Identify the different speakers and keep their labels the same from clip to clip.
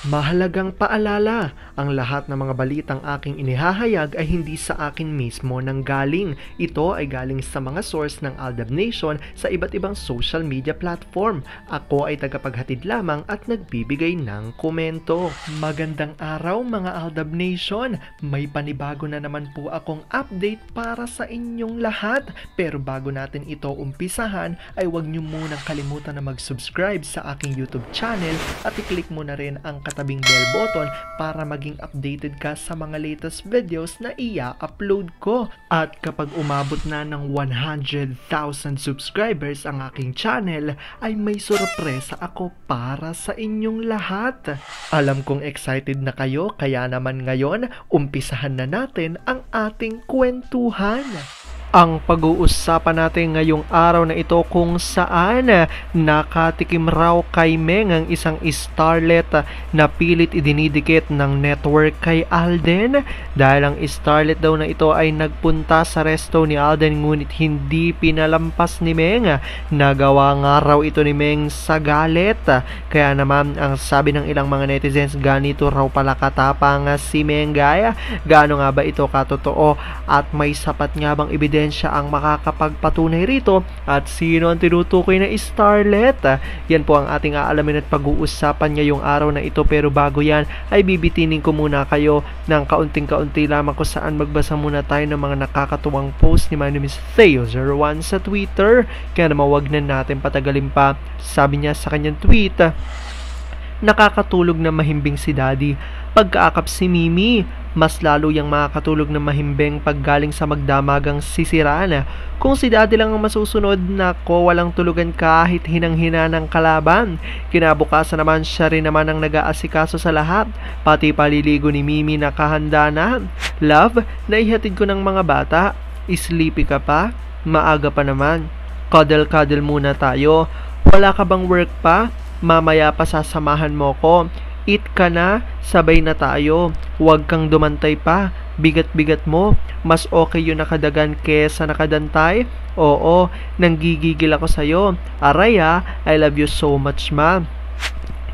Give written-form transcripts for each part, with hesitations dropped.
Speaker 1: Mahalagang paalala, ang lahat ng mga balitang aking inihahayag ay hindi sa akin mismo nanggaling. Ito ay galing sa mga source ng Aldab Nation sa iba't ibang social media platform. Ako ay tagapaghatid lamang at nagbibigay ng komento. Magandang araw mga Aldab Nation! May panibago na naman po akong update para sa inyong lahat. Pero bago natin ito umpisahan ay huwag niyo munang kalimutan na mag-subscribe sa aking YouTube channel at i-click mo na rin ang katabing bell button para maging updated ka sa mga latest videos na i-upload ko. At kapag umabot na ng 100,000 subscribers ang aking channel, ay may sorpresa ako para sa inyong lahat. Alam kong excited na kayo, kaya naman ngayon, umpisahan na natin ang ating kwentuhan. Ang pag-uusapan natin ngayong araw na ito kung saan nakatikim raw kay Meng ang isang starlet na pilit idinidikit ng network kay Alden dahil ang starlet daw na ito ay nagpunta sa resto ni Alden ngunit hindi pinalampas ni Meng. Nagawa nga raw ito ni Meng sa galit. Kaya naman ang sabi ng ilang mga netizens, ganito raw pala katapang si Meng, gaya gaano nga ba ito katotoo at may sapat nga bang ebidensya ang makakapagpatunay rito at sino ang tinutukoy na starlet? Yan po ang ating aalamin at pag-uusapan ngayong araw na ito. Pero bago yan ay bibitinin ko muna kayo ng kaunting-kaunti lamang kung saan magbasa muna tayo ng mga nakakatuwang post ni my name is Theo01 sa Twitter. Kaya naman wag na natin patagalin pa. Sabi niya sa kanyang tweet, nakakatulog na mahimbing si Daddy. Pagkaakap si Mimi, mas lalo yang makakatulog na mahimbing paggaling sa magdamagang sisiraan. Kung si Daddy lang ang masusunod, nako walang tulugan kahit hinang-hina ng kalaban. Kinabukasan naman siya rin naman ang nag-aasikaso sa lahat. Pati paliligo ni Mimi nakahanda na. Love, naihatid ko ng mga bata. Sleepy ka pa? Maaga pa naman. Cuddle-cuddle muna tayo. Wala ka bang work pa? Mamaya pa sasamahan mo ko. Eat ka na, sabay na tayo. Huwag kang dumantay pa. Bigat-bigat mo. Mas okay yung nakadagan kesa nakadantay. Oo, nanggigigil ako sa'yo. Aray I love you so much, ma.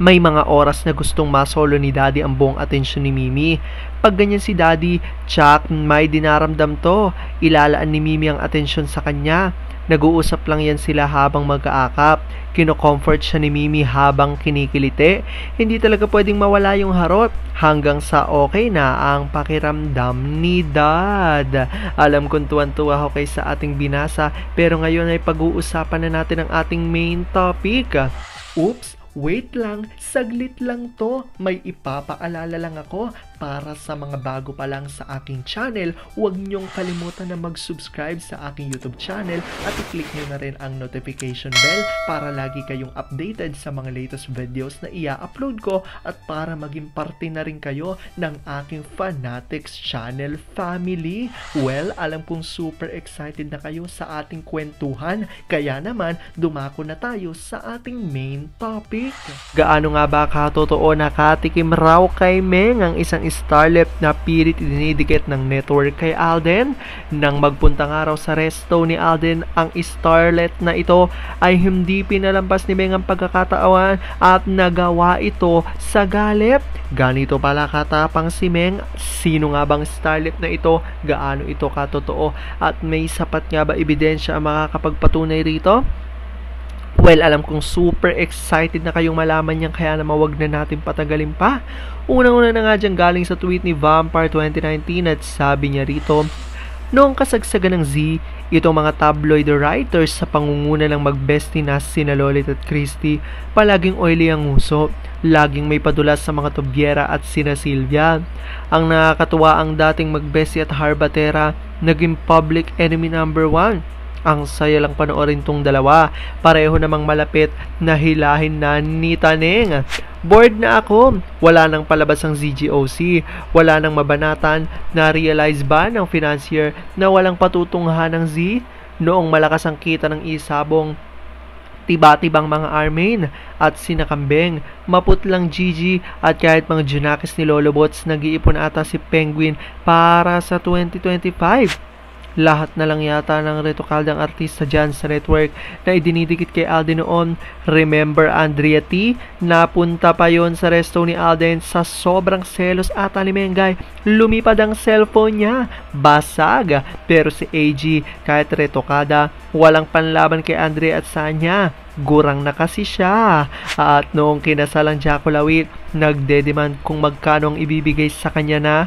Speaker 1: May mga oras na gustong masolo ni Daddy ang buong atensyon ni Mimi. Pag ganyan si Daddy, tsak, may dinaramdam to. Ilalaan ni Mimi ang atensyon sa kanya. Nag-uusap lang yan sila habang mag-aakap. Kino-comfort siya ni Mimi habang kinikiliti. Hindi talaga pwedeng mawala yung harot hanggang sa okay na ang pakiramdam ni Dad. Alam kong tuwan-tuwa ako kay sa ating binasa, pero ngayon ay pag-uusapan na natin ang ating main topic. Oops! Wait lang, saglit lang to. May ipapaalala lang ako para sa mga bago pa lang sa aking channel. Huwag niyong kalimutan na mag-subscribe sa aking YouTube channel at i-click niyo na rin ang notification bell para lagi kayong updated sa mga latest videos na i-upload ko at para maging parte na rin kayo ng aking Fanatics channel family. Well, alam kong super excited na kayo sa ating kwentuhan, kaya naman dumako na tayo sa ating main topic. Gaano nga ba katotoo nakatikim raw kay Meng ang isang starlet na pilit idinidikit ng network kay Alden? Nang magpunta nga raw sa resto ni Alden, ang starlet na ito ay hindi pinalampas ni Meng ang pagkakataon at nagawa ito sa galit. Ganito pala katapang si Meng. Sino nga bang starlet na ito? Gaano ito katotoo? At may sapat nga ba ebidensya ang makakapagpatunay rito? Well, alam kong super excited na kayong malaman yan, kaya naman wag na natin patagalin pa. Unang-una na nga dyan galing sa tweet ni Vampire 2019 at sabi niya rito, noong kasagsagan ng Z, itong mga tabloid writers sa pangunguna ng magbesti na sina Lolit at Christy, palaging oily ang uso. Laging may padulas sa mga Tobiera at sina Sylvia. Ang nakakatuwa ang dating magbesti at Harbatera, naging public enemy number 1. Ang saya lang panoorin tong dalawa. Pareho namang malapit na hilahin na ni Taneng. Bored na ako. Wala nang palabas ang ZGOC. Wala nang mabanatan. Na-realize ba ng financier na walang patutunghan ng Z? Noong malakas ang kita ng isabong tiba-tibang mga Armain at sinakambeng, maputlang Gigi at kahit mga Junakis ni Lolo Bots, nag-iipon ata si Penguin para sa 2025. Lahat na lang yata ng retokaldang artista dyan sa network na idinidikit kay Alden noon. Remember Andrea T? Napunta pa yon sa resto ni Alden sa sobrang selos at alimengay. Lumipad ang cellphone niya. Basag. Pero si AG, kahit retokada, walang panlaban kay Andrea at Sanya. Gurang na kasi siya. At noong kinasalang Jaco Lawit, nagdedemand kung magkano ang ibibigay sa kanya na.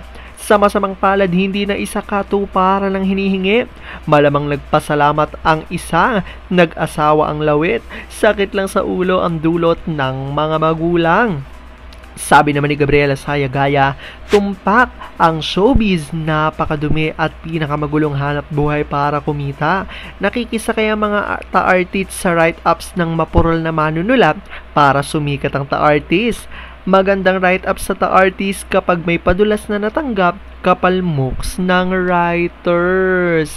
Speaker 1: Sa masamang palad, hindi na isa katuparan ng hinihingi. Malamang nagpasalamat ang isa, nag-asawa ang Lawit. Sakit lang sa ulo ang dulot ng mga magulang. Sabi naman ni Gabriela Sayagaya, tumpak ang showbiz, napakadumi at pinakamagulong hanap buhay para kumita. Nakikisa kaya mga ta-artist sa write-ups ng mapurol na manunulat para sumikat ang ta-artist. Magandang write-up sa ta-artist kapag may padulas na natanggap, kapal mooks ng writers.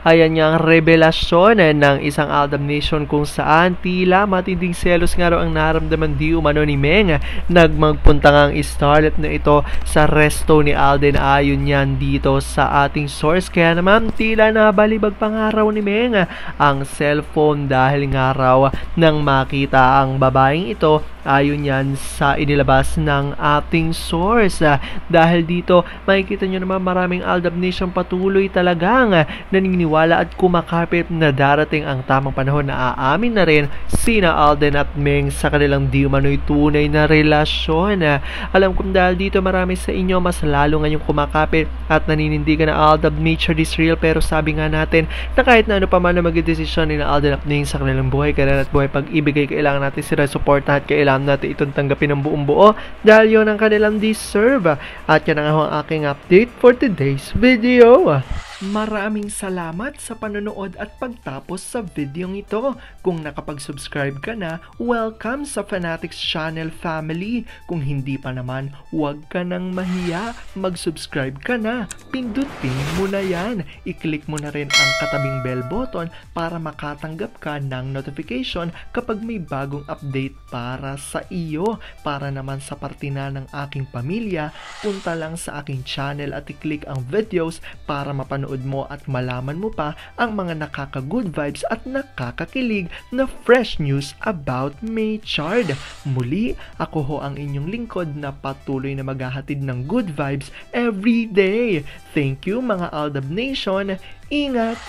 Speaker 1: Ayan nga ang revelasyon ng isang Aldab Nation kung saan tila matinding selos nga raw ang naramdaman di umano ni Meng. Nagmagpunta nga ang starlet na ito sa resto ni Alden ayon yan dito sa ating source. Kaya naman tila nabalibag pa nga raw ni Meng ang cellphone dahil nga raw nang makita ang babaeng ito ayon yan sa inilabas ng ating source. Dahil dito makikita nyo naman maraming Aldab Nation patuloy talagang naniniwala at kumakapit na darating ang tamang panahon na aamin na rin sina Alden at Meng sa kanilang di umano'y tunay na relasyon. Alam kong dahil dito marami sa inyo mas lalo ngayong kumakapit at naninindigan na Aldab nature is real, pero sabi nga natin na kahit na ano pa man na magdesisyon ni Alden at Meng sa kanilang buhay, kailan at buhay pag-ibig, kailangan natin sila suportahan at kailangan natin itong tanggapin ng buong buo dahil yon ang kanilang deserve. At yan ang aking update for today's video. Maraming salamat sa panonood at pagtapos sa videong ito. Kung nakapag-subscribe ka na, welcome sa Fanatics Channel family. Kung hindi pa naman, huwag ka nang mahiya. Mag-subscribe ka na. Pindutin mo na yan. I-click mo na rin ang katabing bell button para makatanggap ka ng notification kapag may bagong update para sa iyo. Para naman sa parte na ng aking pamilya, punta lang sa aking channel at i-click ang videos para mapanood mo at malaman mo pa ang mga nakaka-good vibes at nakakakilig na fresh news about Maychard. Muli, ako ho ang inyong lingkod na patuloy na maghahatid ng good vibes every day. Thank you mga Aldab Nation. Ingat!